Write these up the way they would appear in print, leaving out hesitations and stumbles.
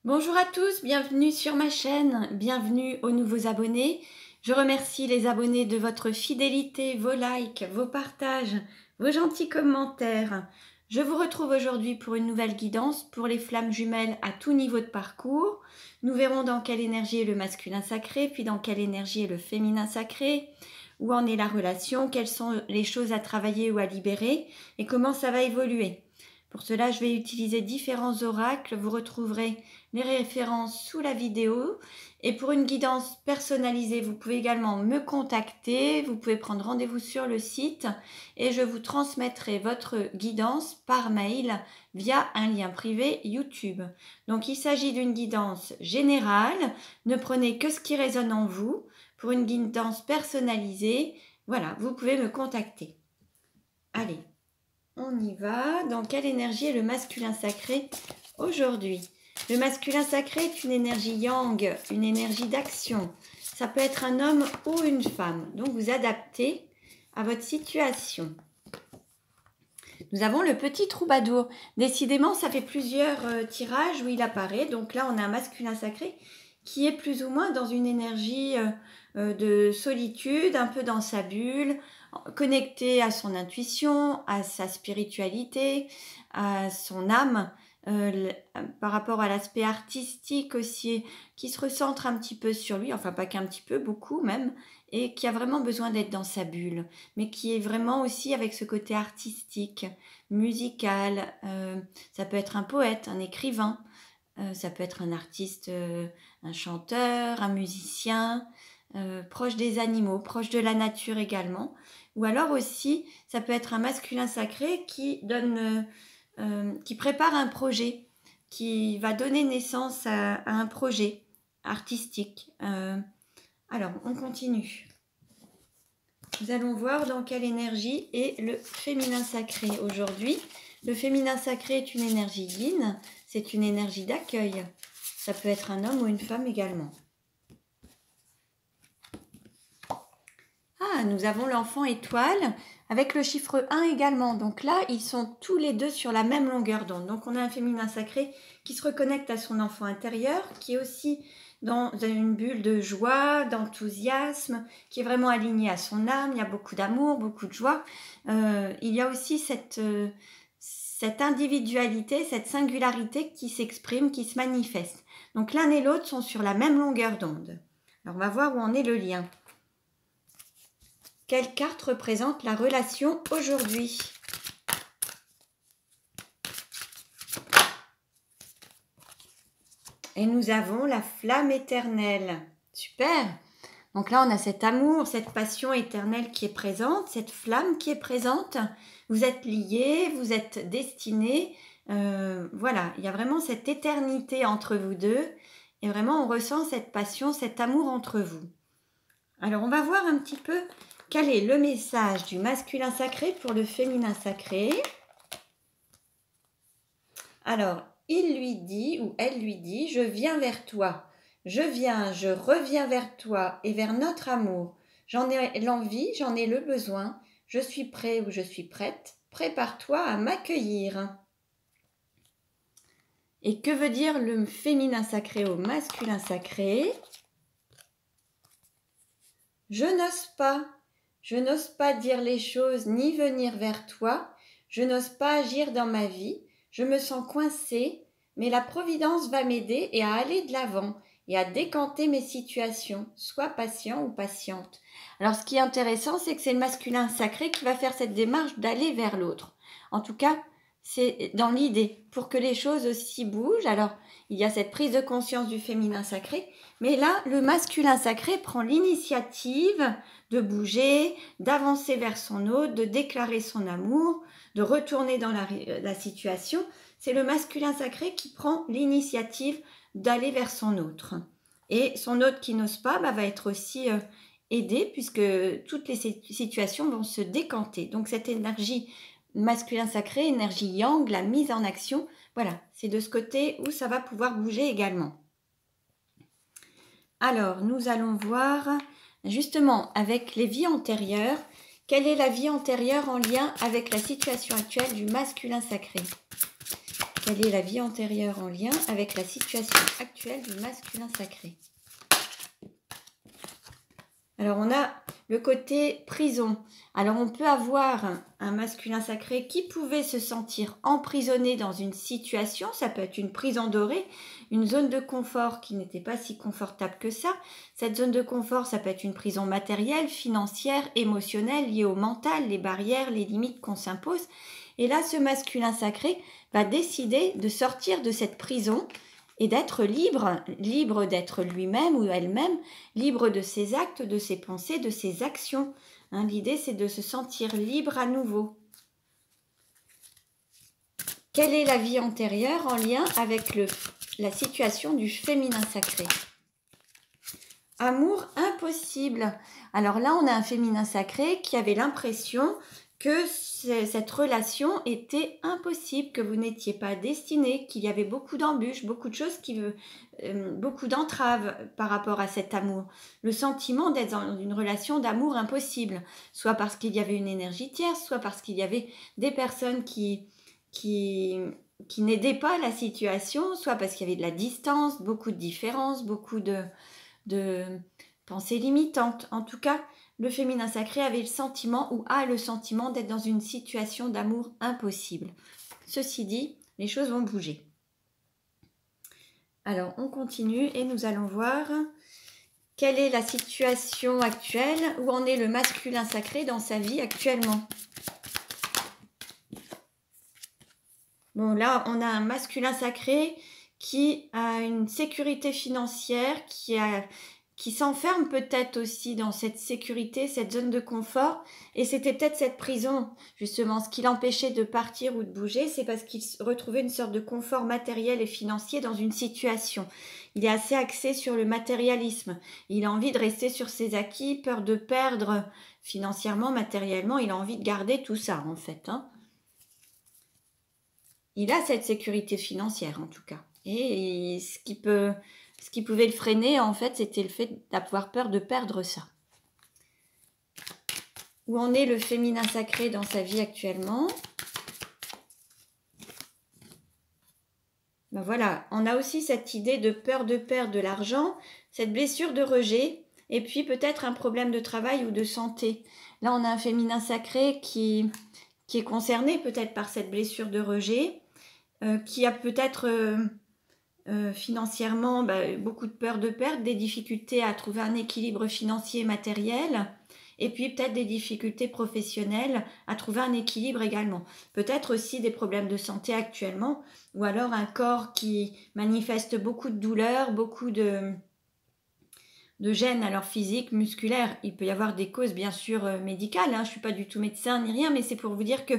Bonjour à tous, bienvenue sur ma chaîne, bienvenue aux nouveaux abonnés. Je remercie les abonnés de votre fidélité, vos likes, vos partages, vos gentils commentaires. Je vous retrouve aujourd'hui pour une nouvelle guidance pour les flammes jumelles à tout niveau de parcours. Nous verrons dans quelle énergie est le masculin sacré, puis dans quelle énergie est le féminin sacré, où en est la relation, quelles sont les choses à travailler ou à libérer et comment ça va évoluer. Pour cela, je vais utiliser différents oracles. Vous retrouverez les références sous la vidéo. Et pour une guidance personnalisée, vous pouvez également me contacter. Vous pouvez prendre rendez-vous sur le site et je vous transmettrai votre guidance par mail via un lien privé YouTube. Donc, il s'agit d'une guidance générale. Ne prenez que ce qui résonne en vous. Pour une guidance personnalisée, voilà, vous pouvez me contacter. Allez. On y va. Dans quelle énergie est le masculin sacré aujourd'hui? Le masculin sacré est une énergie yang, une énergie d'action. Ça peut être un homme ou une femme. Donc vous adaptez à votre situation. Nous avons le petit troubadour. Décidément, ça fait plusieurs tirages où il apparaît. Donc là, on a un masculin sacré qui est plus ou moins dans une énergie de solitude, un peu dans sa bulle, connecté à son intuition, à sa spiritualité, à son âme, par rapport à l'aspect artistique aussi, qui se recentre un petit peu sur lui, enfin pas qu'un petit peu, beaucoup même, et qui a vraiment besoin d'être dans sa bulle, mais qui est vraiment aussi avec ce côté artistique, musical, ça peut être un poète, un écrivain, ça peut être un artiste, un chanteur, un musicien, proche des animaux, proche de la nature également. Ou alors aussi, ça peut être un masculin sacré qui prépare un projet, qui va donner naissance à un projet artistique. Alors, on continue. Nous allons voir dans quelle énergie est le féminin sacré aujourd'hui. Le féminin sacré est une énergie yin, c'est une énergie d'accueil. Ça peut être un homme ou une femme également. Ah, nous avons l'enfant étoile avec le chiffre 1 également. Donc là, ils sont tous les deux sur la même longueur d'onde. Donc on a un féminin sacré qui se reconnecte à son enfant intérieur, qui est aussi dans une bulle de joie, d'enthousiasme, qui est vraiment aligné à son âme. Il y a beaucoup d'amour, beaucoup de joie. Il y a aussi cette individualité, cette singularité qui s'exprime, qui se manifeste. Donc l'un et l'autre sont sur la même longueur d'onde. Alors on va voir où en est le lien. Quelle carte représente la relation aujourd'hui? Et nous avons la flamme éternelle. Super! Donc là, on a cet amour, cette passion éternelle qui est présente, cette flamme qui est présente. Vous êtes liés, vous êtes destinés. Voilà, il y a vraiment cette éternité entre vous deux. Et vraiment, on ressent cette passion, cet amour entre vous. Alors, on va voir un petit peu quel est le message du masculin sacré pour le féminin sacré. Alors, il lui dit ou elle lui dit, je viens vers toi. Je viens, je reviens vers toi et vers notre amour. J'en ai l'envie, j'en ai le besoin. Je suis prêt ou je suis prête. Prépare-toi à m'accueillir. Et que veut dire le féminin sacré au masculin sacré? Je n'ose pas. Je n'ose pas dire les choses ni venir vers toi. Je n'ose pas agir dans ma vie. Je me sens coincée, mais la Providence va m'aider et à aller de l'avant et à décanter mes situations. Sois patient ou patiente. Alors, ce qui est intéressant, c'est que c'est le masculin sacré qui va faire cette démarche d'aller vers l'autre. En tout cas, c'est dans l'idée, pour que les choses aussi bougent. Alors, il y a cette prise de conscience du féminin sacré, mais là, le masculin sacré prend l'initiative de bouger, d'avancer vers son hôte, de déclarer son amour, de retourner dans la situation. C'est le masculin sacré qui prend l'initiative d'aller vers son autre. Et son autre qui n'ose pas va être aussi aidé, puisque toutes les situations vont se décanter. Donc cette énergie masculin sacré, énergie yang, la mise en action, voilà, c'est de ce côté où ça va pouvoir bouger également. Alors, nous allons voir justement avec les vies antérieures, quelle est la vie antérieure en lien avec la situation actuelle du masculin sacré? Quelle est la vie antérieure en lien avec la situation actuelle du masculin sacré? Alors, on a le côté prison. Alors, on peut avoir un masculin sacré qui pouvait se sentir emprisonné dans une situation. Ça peut être une prison dorée, une zone de confort qui n'était pas si confortable que ça. Cette zone de confort, ça peut être une prison matérielle, financière, émotionnelle, liée au mental, les barrières, les limites qu'on s'impose. Et là, ce masculin sacré va décider de sortir de cette prison et d'être libre, libre d'être lui-même ou elle-même, libre de ses actes, de ses pensées, de ses actions. Hein, l'idée, c'est de se sentir libre à nouveau. Quelle est la vie antérieure en lien avec la situation du féminin sacré? Amour impossible. Alors là, on a un féminin sacré qui avait l'impression que cette relation était impossible, que vous n'étiez pas destiné, qu'il y avait beaucoup d'embûches, beaucoup de choses, beaucoup d'entraves par rapport à cet amour. Le sentiment d'être dans une relation d'amour impossible, soit parce qu'il y avait une énergie tierce, soit parce qu'il y avait des personnes qui n'aidaient pas la situation, soit parce qu'il y avait de la distance, beaucoup de différences, beaucoup de pensées limitantes. En tout cas, le féminin sacré avait le sentiment ou a le sentiment d'être dans une situation d'amour impossible. Ceci dit, les choses vont bouger. Alors, on continue et nous allons voir quelle est la situation actuelle, où en est le masculin sacré dans sa vie actuellement. Bon, là, on a un masculin sacré qui a une sécurité financière, qui s'enferme peut-être aussi dans cette sécurité, cette zone de confort. Et c'était peut-être cette prison, justement. Ce qui l'empêchait de partir ou de bouger, c'est parce qu'il retrouvait une sorte de confort matériel et financier dans une situation. Il est assez axé sur le matérialisme. Il a envie de rester sur ses acquis, peur de perdre financièrement, matériellement. Il a envie de garder tout ça, en fait. Hein. Il a cette sécurité financière, en tout cas. Et ce qui pouvait le freiner, en fait, c'était le fait d'avoir peur de perdre ça. Où en est le féminin sacré dans sa vie actuellement? Ben voilà, on a aussi cette idée de peur de perdre de l'argent, cette blessure de rejet, et puis peut-être un problème de travail ou de santé. Là, on a un féminin sacré qui est concerné peut-être par cette blessure de rejet, qui a peut-être financièrement beaucoup de peur de perdre, des difficultés à trouver un équilibre financier et matériel, et puis peut-être des difficultés professionnelles à trouver un équilibre également. Peut-être aussi des problèmes de santé actuellement, ou alors un corps qui manifeste beaucoup de douleurs, beaucoup de gênes, alors physiques, musculaires. Il peut y avoir des causes bien sûr médicales, hein. Je ne suis pas du tout médecin ni rien, mais c'est pour vous dire que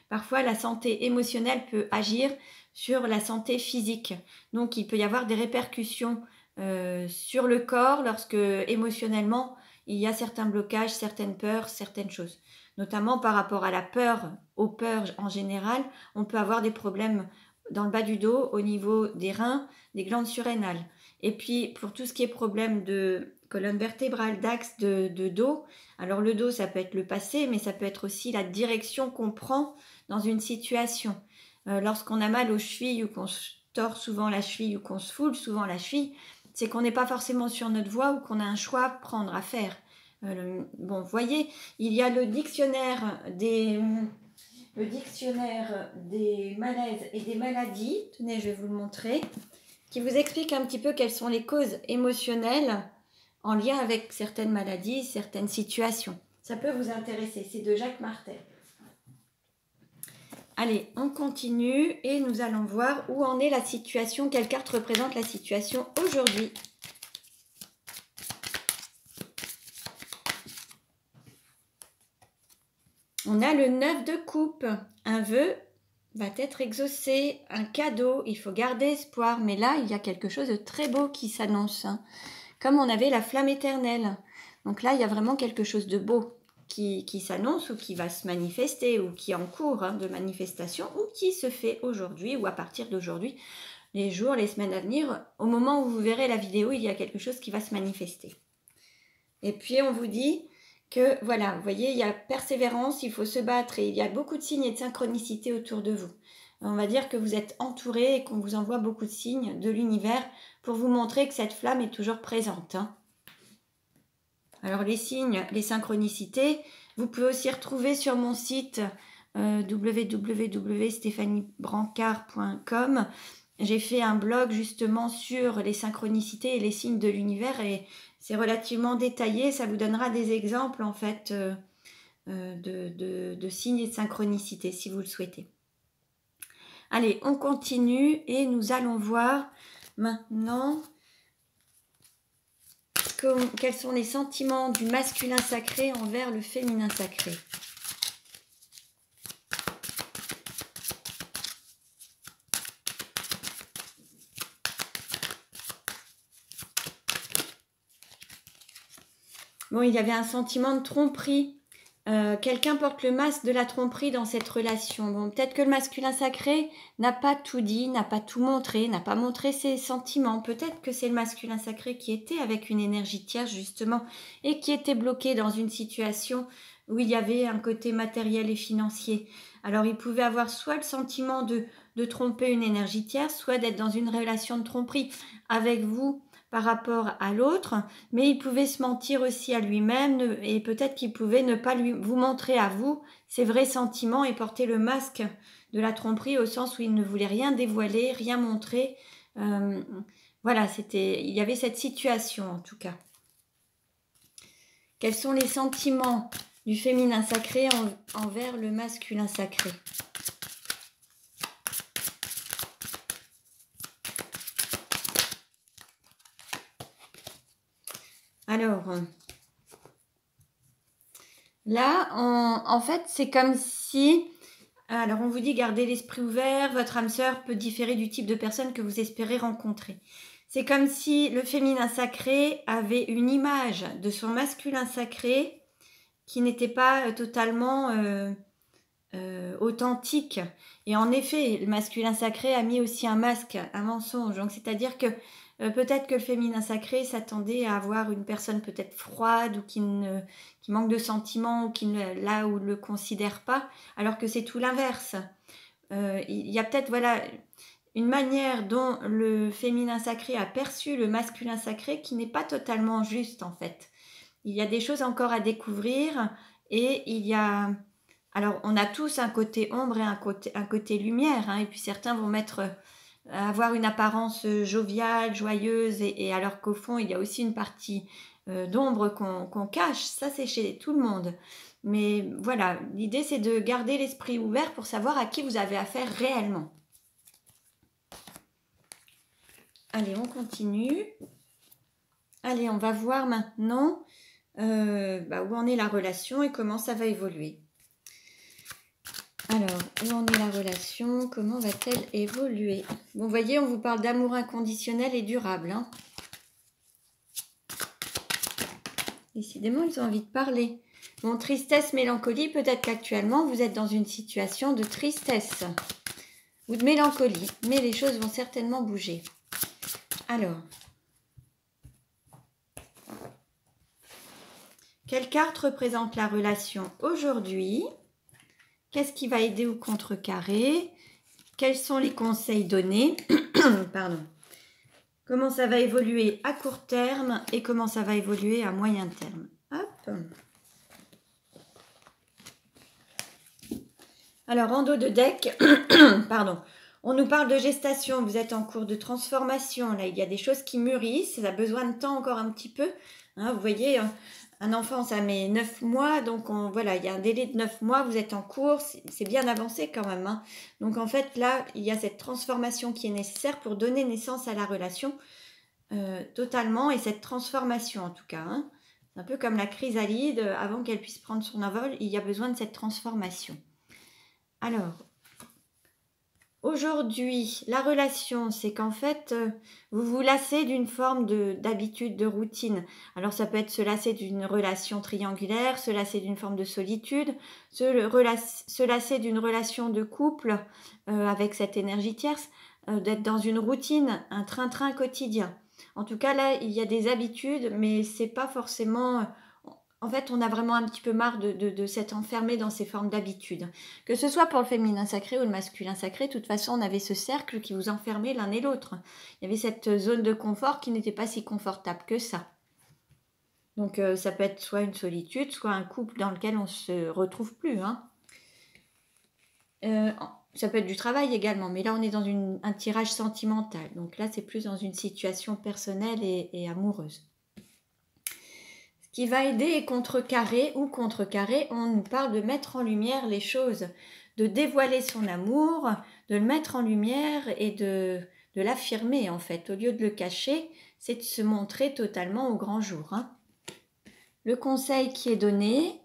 parfois la santé émotionnelle peut agir sur la santé physique. Donc il peut y avoir des répercussions sur le corps lorsque émotionnellement il y a certains blocages, certaines peurs, certaines choses. Notamment par rapport à la peur, aux peurs en général, on peut avoir des problèmes dans le bas du dos, au niveau des reins, des glandes surrénales. Et puis pour tout ce qui est problème de colonne vertébrale, d'axe, de dos, alors le dos ça peut être le passé, mais ça peut être aussi la direction qu'on prend dans une situation. Lorsqu'on a mal aux chevilles ou qu'on se tord souvent la cheville ou qu'on se foule souvent la cheville, c'est qu'on n'est pas forcément sur notre voie ou qu'on a un choix à prendre, à faire. Bon, vous voyez, il y a le dictionnaire des malaises et des maladies, tenez, je vais vous le montrer, qui vous explique un petit peu quelles sont les causes émotionnelles en lien avec certaines maladies, certaines situations. Ça peut vous intéresser, c'est de Jacques Martel. Allez, on continue et nous allons voir où en est la situation, quelle carte représente la situation aujourd'hui. On a le 9 de coupe. Un vœu va être exaucé, un cadeau, il faut garder espoir. Mais là, il y a quelque chose de très beau qui s'annonce. Hein. Comme on avait la flamme éternelle. Donc là, il y a vraiment quelque chose de beau qui s'annonce ou qui va se manifester ou qui est en cours de manifestation ou qui se fait aujourd'hui ou à partir d'aujourd'hui, les jours, les semaines à venir. Au moment où vous verrez la vidéo, il y a quelque chose qui va se manifester. Et puis, on vous dit que, voilà, vous voyez, il y a persévérance, il faut se battre et il y a beaucoup de signes et de synchronicité autour de vous. on va dire que vous êtes entouré et qu'on vous envoie beaucoup de signes de l'univers pour vous montrer que cette flamme est toujours présente. Hein. Alors les signes, les synchronicités, vous pouvez aussi retrouver sur mon site www.stéphaniebrancard.com. J'ai fait un blog justement sur les synchronicités et les signes de l'univers et c'est relativement détaillé. Ça vous donnera des exemples en fait de signes et de synchronicités si vous le souhaitez. Allez, on continue et nous allons voir maintenant quels sont les sentiments du masculin sacré envers le féminin sacré. Bon, il y avait un sentiment de tromperie. Quelqu'un porte le masque de la tromperie dans cette relation. Bon, peut-être que le masculin sacré n'a pas tout dit, n'a pas tout montré, n'a pas montré ses sentiments. Peut-être que c'est le masculin sacré qui était avec une énergie tierce justement et qui était bloqué dans une situation où il y avait un côté matériel et financier. Alors il pouvait avoir soit le sentiment de tromper une énergie tierce, soit d'être dans une relation de tromperie avec vous par rapport à l'autre, mais il pouvait se mentir aussi à lui-même et peut-être qu'il pouvait ne pas vous montrer à vous ses vrais sentiments et porter le masque de la tromperie au sens où il ne voulait rien dévoiler, rien montrer. Voilà, il y avait cette situation en tout cas. Quels sont les sentiments du féminin sacré envers le masculin sacré ? Alors, là, en fait, c'est comme si... Alors, on vous dit gardez l'esprit ouvert, votre âme sœur peut différer du type de personne que vous espérez rencontrer. C'est comme si le féminin sacré avait une image de son masculin sacré qui n'était pas totalement authentique. Et en effet, le masculin sacré a mis aussi un masque, un mensonge. Donc, c'est-à-dire que peut-être que le féminin sacré s'attendait à avoir une personne peut-être froide ou qui manque de sentiments ou qui là où le considère pas, alors que c'est tout l'inverse. Il y a peut-être voilà une manière dont le féminin sacré a perçu le masculin sacré qui n'est pas totalement juste en fait. Il y a des choses encore à découvrir et il y a... Alors on a tous un côté ombre et un côté lumière hein, et puis certains vont avoir une apparence joviale, joyeuse, et alors qu'au fond, il y a aussi une partie d'ombre qu'on cache. Ça, c'est chez tout le monde. Mais voilà, l'idée, c'est de garder l'esprit ouvert pour savoir à qui vous avez affaire réellement. Allez, on continue. Allez, on va voir maintenant où en est la relation et comment ça va évoluer. Alors, où en est la relation? Comment va-t-elle évoluer? Bon, vous voyez, on vous parle d'amour inconditionnel et durable. Hein. Décidément, ils ont envie de parler. Bon, tristesse, mélancolie, peut-être qu'actuellement, vous êtes dans une situation de tristesse ou de mélancolie. Mais les choses vont certainement bouger. Alors, quelle carte représente la relation aujourd'hui? Qu'est-ce qui va aider ou contrecarrer? Quels sont les conseils donnés? Pardon. Comment ça va évoluer à court terme et comment ça va évoluer à moyen terme? Hop. Alors, en dos de deck, pardon, on nous parle de gestation. Vous êtes en cours de transformation. Là, il y a des choses qui mûrissent. Ça a besoin de temps encore un petit peu. Hein, vous voyez... Un enfant, ça met 9 mois, donc voilà, il y a un délai de 9 mois, vous êtes en cours, c'est bien avancé quand même. Hein. Donc en fait, là, il y a cette transformation qui est nécessaire pour donner naissance à la relation totalement, et cette transformation en tout cas. Hein. C'est un peu comme la chrysalide, avant qu'elle puisse prendre son envol, il y a besoin de cette transformation. Alors, aujourd'hui, la relation, c'est qu'en fait, vous vous lassez d'une forme d'habitude, de routine. Alors, ça peut être se lasser d'une relation triangulaire, se lasser d'une forme de solitude, se lasser d'une relation de couple avec cette énergie tierce, d'être dans une routine, un train-train quotidien. En tout cas, là, il y a des habitudes, mais c'est pas forcément En fait, on a vraiment un petit peu marre de s'être enfermé dans ces formes d'habitude. Que ce soit pour le féminin sacré ou le masculin sacré, de toute façon, on avait ce cercle qui vous enfermait l'un et l'autre. Il y avait cette zone de confort qui n'était pas si confortable que ça. Donc, ça peut être soit une solitude, soit un couple dans lequel on ne se retrouve plus. Hein. Ça peut être du travail également, mais là, on est dans un tirage sentimental. Donc là, c'est plus dans une situation personnelle et amoureuse. Qui va aider et contrecarrer, on nous parle de mettre en lumière les choses, de dévoiler son amour, de le mettre en lumière et de l'affirmer en fait. Au lieu de le cacher, c'est de se montrer totalement au grand jour. Hein. Le conseil qui est donné,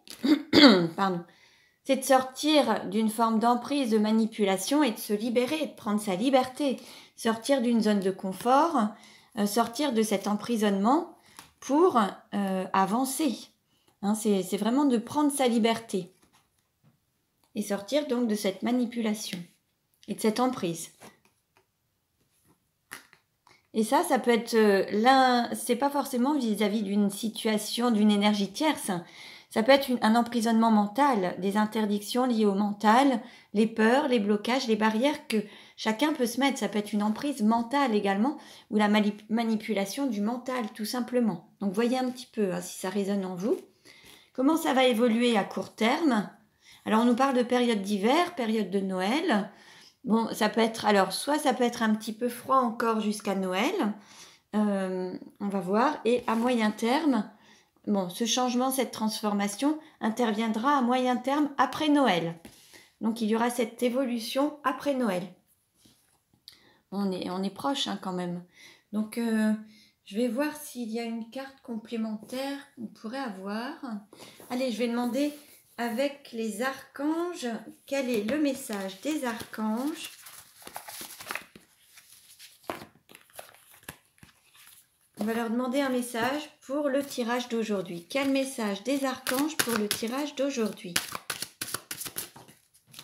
c'est de sortir d'une forme d'emprise, de manipulation et de se libérer, de prendre sa liberté, sortir d'une zone de confort, sortir de cet emprisonnement pour avancer. Hein, c'est vraiment de prendre sa liberté et sortir donc de cette manipulation et de cette emprise. Et ça peut être c'est pas forcément vis-à-vis d'une situation, d'une énergie tierce. Ça peut être un emprisonnement mental, des interdictions liées au mental, les peurs, les blocages, les barrières que chacun peut se mettre. Ça peut être une emprise mentale également, ou la manipulation du mental, tout simplement. Donc voyez un petit peu si ça résonne en vous. Comment ça va évoluer à court terme? Alors on nous parle de période d'hiver, période de Noël. Bon, ça peut être, alors soit ça peut être un petit peu froid encore jusqu'à Noël, on va voir, et à moyen terme, bon, ce changement, cette transformation interviendra à moyen terme après Noël. Donc il y aura cette évolution après Noël. On est proche hein, quand même. Donc je vais voir s'il y a une carte complémentaire qu'on pourrait avoir. Allez, je vais demander avec les archanges, quel est le message des archanges? On va leur demander un message pour le tirage d'aujourd'hui. Quel message des archanges pour le tirage d'aujourd'hui?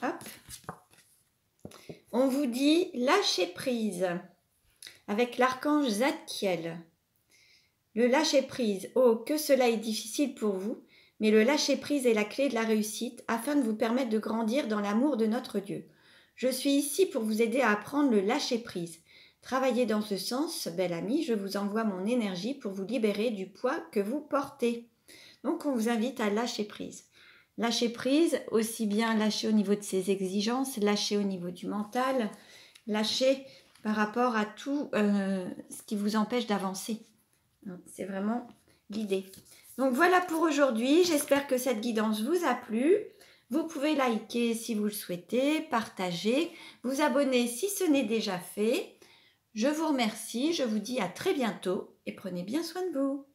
Hop. On vous dit lâcher prise avec l'archange Zadkiel. Le lâcher prise, oh que cela est difficile pour vous, mais le lâcher-prise est la clé de la réussite afin de vous permettre de grandir dans l'amour de notre Dieu. Je suis ici pour vous aider à apprendre le lâcher-prise. Travaillez dans ce sens, bel ami, je vous envoie mon énergie pour vous libérer du poids que vous portez. Donc on vous invite à lâcher prise. Lâcher prise, aussi bien lâcher au niveau de ses exigences, lâcher au niveau du mental, lâcher par rapport à tout ce qui vous empêche d'avancer. C'est vraiment l'idée. Donc voilà pour aujourd'hui, j'espère que cette guidance vous a plu. Vous pouvez liker si vous le souhaitez, partager, vous abonner si ce n'est déjà fait. Je vous remercie, je vous dis à très bientôt et prenez bien soin de vous.